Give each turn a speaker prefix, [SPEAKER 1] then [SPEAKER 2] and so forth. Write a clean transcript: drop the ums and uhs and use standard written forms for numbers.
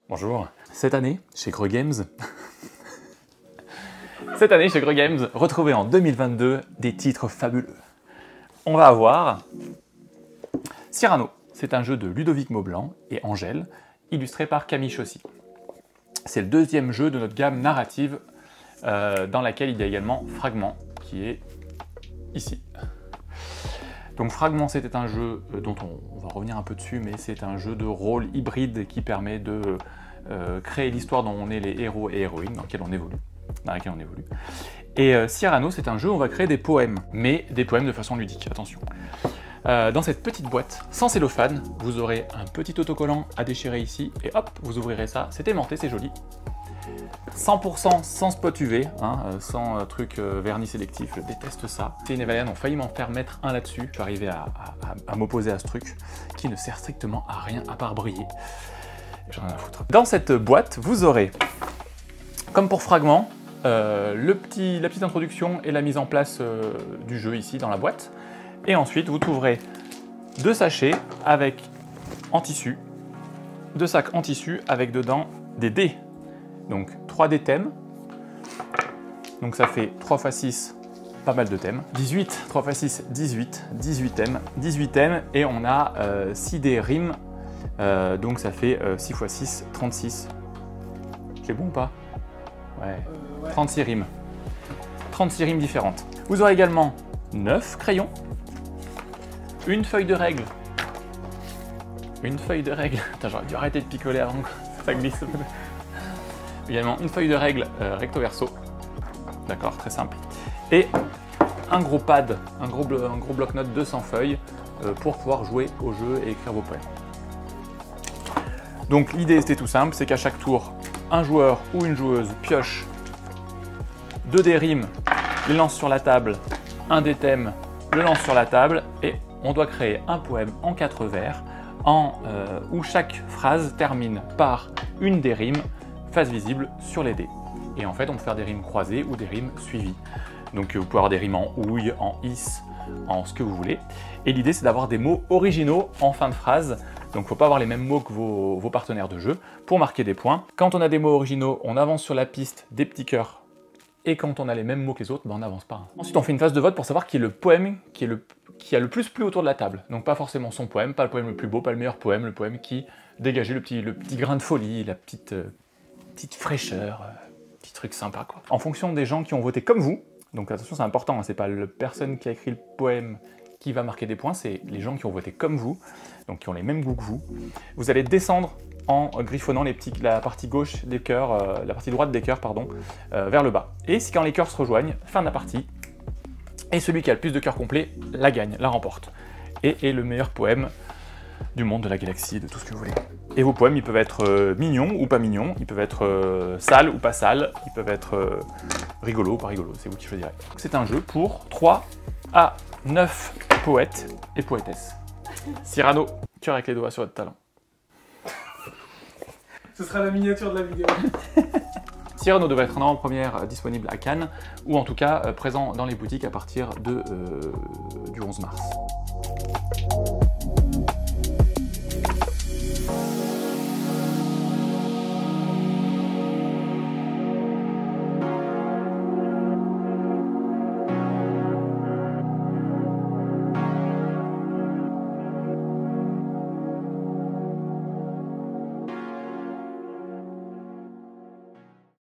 [SPEAKER 1] Bonjour. Cette année, chez Creux Games, retrouvez en 2022 des titres fabuleux. On va avoir Cyrano. C'est un jeu de Ludovic Maublanc et Angèle, illustré par Camille Chaussy. C'est le deuxième jeu de notre gamme narrative, dans laquelle il y a également Fragment, qui est ici. Donc Fragment, c'était un jeu dont on va revenir un peu dessus, mais c'est un jeu de rôle hybride qui permet de créer l'histoire dont on est les héros et héroïnes, dans laquelle on évolue. Et Cyrano, c'est un jeu où on va créer des poèmes, mais des poèmes de façon ludique, attention. Dans cette petite boîte, sans cellophane, vous aurez un petit autocollant à déchirer ici, et hop, vous ouvrirez ça, c'est aimanté, c'est joli. 100% sans spot UV, hein, sans truc vernis sélectif, je déteste ça. C'est une Evalian, ont failli m'en faire mettre un là-dessus. Je suis arrivé à m'opposer à ce truc, qui ne sert strictement à rien à part briller. J'en ai rien à foutre. Dans cette boîte, vous aurez, comme pour Fragment, la petite introduction et la mise en place du jeu ici dans la boîte. Et ensuite, vous trouverez deux sachets avec en tissu, deux sacs en tissu avec dedans des dés. Donc 3D thèmes, donc ça fait 3 x 6, pas mal de thèmes. 18, 3 x 6, 18 thèmes, et on a 6 dés rimes, donc ça fait 6 x 6, 36. C'est bon ou pas? Ouais. 36 rimes. 36 rimes différentes. Vous aurez également 9 crayons, une feuille de règles. Attends, j'aurais dû arrêter de picoler avant que ça glisse. Également une feuille de règles recto verso, d'accord, très simple, et un gros pad, un gros bloc-notes de 100 feuilles pour pouvoir jouer au jeu et écrire vos poèmes. Donc l'idée c'était tout simple, c'est qu'à chaque tour, un joueur ou une joueuse pioche 2 dés rimes, les lance sur la table, un des thèmes, le lance sur la table, et on doit créer un poème en 4 vers, où chaque phrase termine par une des rimes face visible sur les dés. Et en fait, on peut faire des rimes croisées ou des rimes suivies. Donc vous pouvez avoir des rimes en ouille, en is, en ce que vous voulez. Et l'idée, c'est d'avoir des mots originaux en fin de phrase. Donc il ne faut pas avoir les mêmes mots que vos partenaires de jeu pour marquer des points. Quand on a des mots originaux, on avance sur la piste des petits cœurs. Et quand on a les mêmes mots que les autres, ben on n'avance pas. Ensuite, on fait une phase de vote pour savoir qui est le poème qui a le plus plu autour de la table. Donc pas forcément son poème, pas le poème le plus beau, pas le meilleur poème, le poème qui dégageait le petit grain de folie, la petite fraîcheur, petit truc sympa quoi. En fonction des gens qui ont voté comme vous, donc attention c'est important, hein, c'est pas la personne qui a écrit le poème qui va marquer des points, c'est les gens qui ont voté comme vous, donc qui ont les mêmes goûts que vous. Vous allez descendre en griffonnant la partie gauche des cœurs, la partie droite des cœurs, pardon, vers le bas. Et quand les cœurs se rejoignent, fin de la partie, et celui qui a le plus de cœurs complets la gagne, la remporte. Et le meilleur poème du monde, de la galaxie, de tout ce que vous voulez. Et vos poèmes, ils peuvent être mignons ou pas mignons, ils peuvent être sales ou pas sales, ils peuvent être rigolos ou pas rigolos, c'est vous qui choisirez. C'est un jeu pour 3 à 9 poètes et poétesses. Cyrano, cœur avec les doigts sur votre talent.
[SPEAKER 2] Ce sera la miniature de la vidéo.
[SPEAKER 1] Cyrano devrait être en avant-première disponible à Cannes, ou en tout cas présent dans les boutiques à partir du 11 mars.